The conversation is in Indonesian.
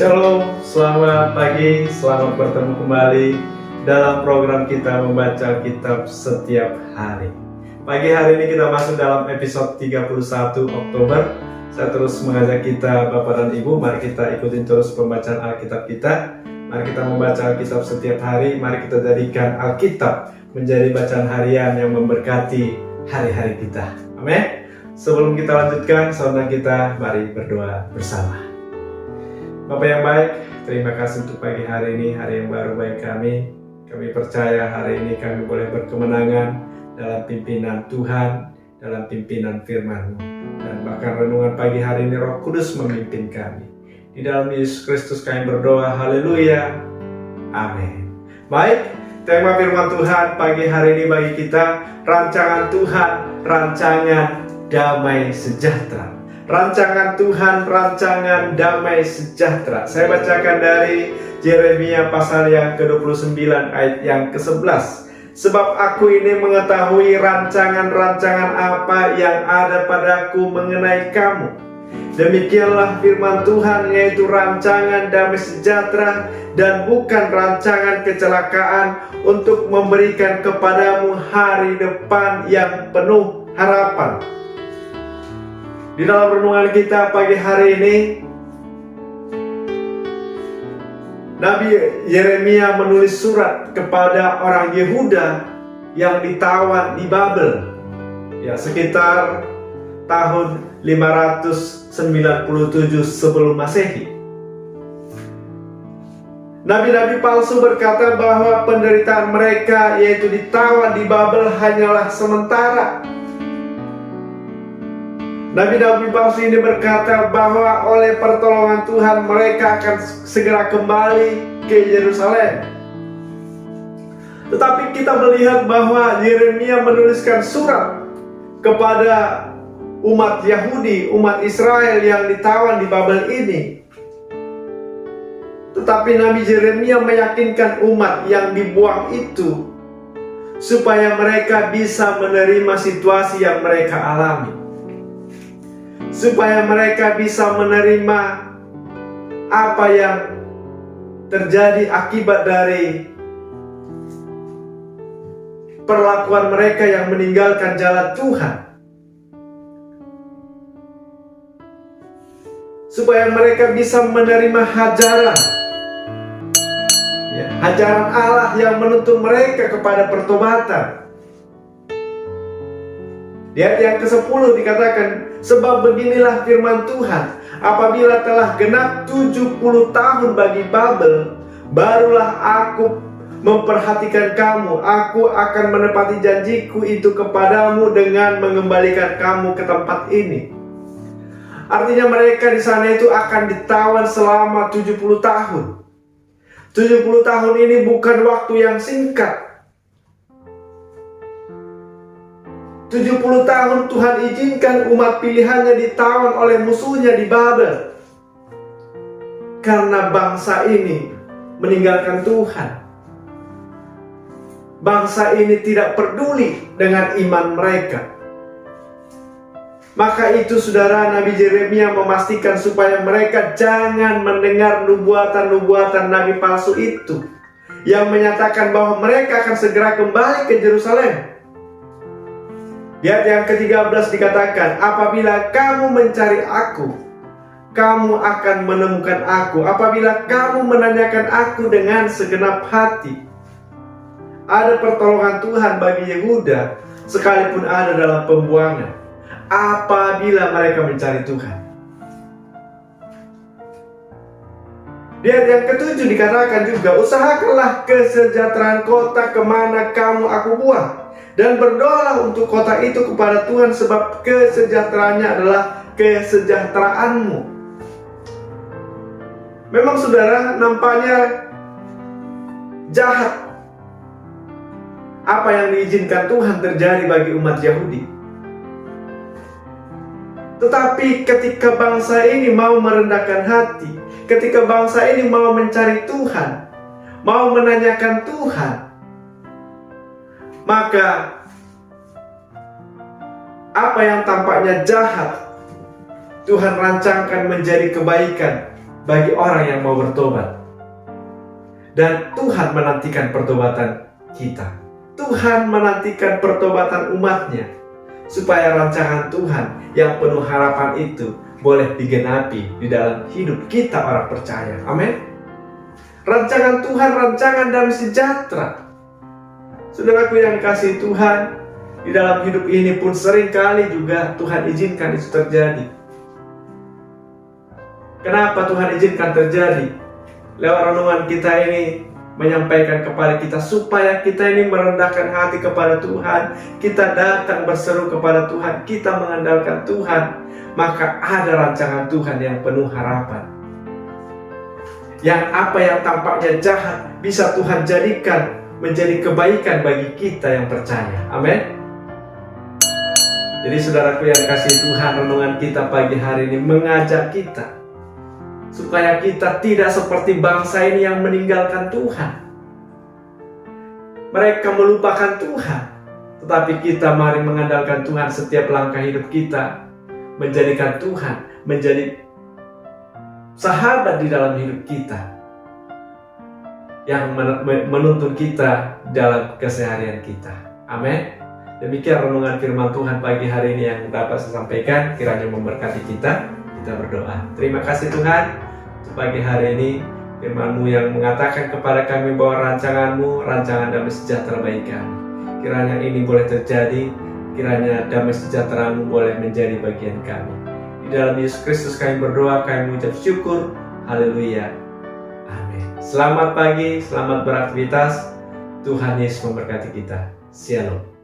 Shalom, selamat pagi, selamat bertemu kembali dalam program kita membaca kitab setiap hari. Pagi hari ini kita masuk dalam episode 31 Oktober. Saya terus mengajak kita Bapak dan Ibu, mari kita ikutin terus pembacaan Alkitab kita. Mari kita membaca Alkitab setiap hari, mari kita jadikan Alkitab menjadi bacaan harian yang memberkati hari-hari kita. Amin. Sebelum kita lanjutkan, saudara kita, mari berdoa bersama. Bapak yang baik, terima kasih untuk pagi hari ini, hari yang baru bagi kami. Kami percaya hari ini kami boleh berkemenangan dalam pimpinan Tuhan, dalam pimpinan firman-Mu. Dan bahkan renungan pagi hari ini Roh Kudus memimpin kami. Di dalam Yesus Kristus kami berdoa, haleluya, amin. Baik, tema firman Tuhan pagi hari ini bagi kita, rancangan Tuhan, rancangan damai sejahtera. Rancangan Tuhan, rancangan damai sejahtera. Saya bacakan dari Yeremia pasal yang ke-29 ayat yang ke-11. Sebab aku ini mengetahui rancangan-rancangan apa yang ada padaku mengenai kamu. Demikianlah firman Tuhan, yaitu rancangan damai sejahtera dan bukan rancangan kecelakaan, untuk memberikan kepadamu hari depan yang penuh harapan. Di dalam renungan kita pagi hari ini, Nabi Yeremia menulis surat kepada orang Yehuda yang ditawan di Babel, ya sekitar tahun 597 sebelum Masehi. Nabi-nabi palsu berkata bahwa penderitaan mereka, yaitu ditawan di Babel, hanyalah sementara. Nabi-nabi palsu ini berkata bahwa oleh pertolongan Tuhan mereka akan segera kembali ke Yerusalem. Tetapi kita melihat bahwa Yeremia menuliskan surat kepada umat Yahudi, umat Israel yang ditawan di Babel ini. Tetapi Nabi Yeremia meyakinkan umat yang dibuang itu supaya mereka bisa menerima situasi yang mereka alami, supaya mereka bisa menerima apa yang terjadi akibat dari perlakuan mereka yang meninggalkan jalan Tuhan, supaya mereka bisa menerima hajaran Allah yang menuntun mereka kepada pertobatan. Di ayat yang ke-10 dikatakan, sebab beginilah firman Tuhan, apabila telah genap 70 tahun bagi Babel, barulah aku memperhatikan kamu. Aku akan menepati janjiku itu kepadamu dengan mengembalikan kamu ke tempat ini. Artinya mereka di sana itu akan ditawan selama 70 tahun. 70 tahun ini bukan waktu yang singkat. 70 tahun Tuhan izinkan umat pilihannya ditawan oleh musuhnya di Babel, karena bangsa ini meninggalkan Tuhan. Bangsa ini tidak peduli dengan iman mereka. Maka itu saudara, Nabi Yeremia memastikan supaya mereka jangan mendengar nubuatan-nubuatan nabi palsu itu yang menyatakan bahwa mereka akan segera kembali ke Yerusalem. Di ayat yang ke-13 dikatakan, apabila kamu mencari aku, kamu akan menemukan aku. Apabila kamu menanyakan aku dengan segenap hati. Ada pertolongan Tuhan bagi Yehuda sekalipun ada dalam pembuangan, apabila mereka mencari Tuhan. Di ayat yang ke-7 dikatakan juga, usahakanlah kesejahteraan kota kemana kamu aku buang, dan berdoalah untuk kota itu kepada Tuhan, sebab kesejahteraannya adalah kesejahteraanmu. Memang saudara, nampaknya jahat apa yang diizinkan Tuhan terjadi bagi umat Yahudi. Tetapi ketika bangsa ini mau merendahkan hati, ketika bangsa ini mau mencari Tuhan, mau menanyakan Tuhan, maka apa yang tampaknya jahat, Tuhan rancangkan menjadi kebaikan bagi orang yang mau bertobat. Dan Tuhan menantikan pertobatan kita. Tuhan menantikan pertobatan umatnya, supaya rancangan Tuhan yang penuh harapan itu boleh digenapi di dalam hidup kita orang percaya. Amin. Rancangan Tuhan, rancangan damai sejahtera. Saudaraku yang kasih Tuhan, di dalam hidup ini pun seringkali juga Tuhan izinkan itu terjadi. Kenapa Tuhan izinkan terjadi? Lewat renungan kita ini menyampaikan kepada kita supaya kita ini merendahkan hati kepada Tuhan, kita datang berseru kepada Tuhan, kita mengandalkan Tuhan, maka ada rancangan Tuhan yang penuh harapan. Yang apa yang tampaknya jahat bisa Tuhan jadikan menjadi kebaikan bagi kita yang percaya. Amin. Jadi saudaraku yang kasih Tuhan, renungan kita pagi hari ini mengajak kita supaya kita tidak seperti bangsa ini yang meninggalkan Tuhan. Mereka melupakan Tuhan, tetapi kita mari mengandalkan Tuhan setiap langkah hidup kita, menjadikan Tuhan menjadi sahabat di dalam hidup kita, yang menuntun kita dalam keseharian kita. Amin. Demikian renungan firman Tuhan pagi hari ini yang dapat saya sampaikan, kiranya memberkati kita. Kita berdoa. Terima kasih Tuhan untuk pagi hari ini, firman-Mu yang mengatakan kepada kami bahwa rancangan-Mu, rancangan damai sejahtera bagi kami. Kiranya ini boleh terjadi, kiranya damai sejahtera-Mu boleh menjadi bagian kami. Di dalam Yesus Kristus kami berdoa, kami mengucap syukur. Haleluya. Amin. Selamat pagi, selamat beraktivitas. Tuhan Yesus memberkati kita. Shalom.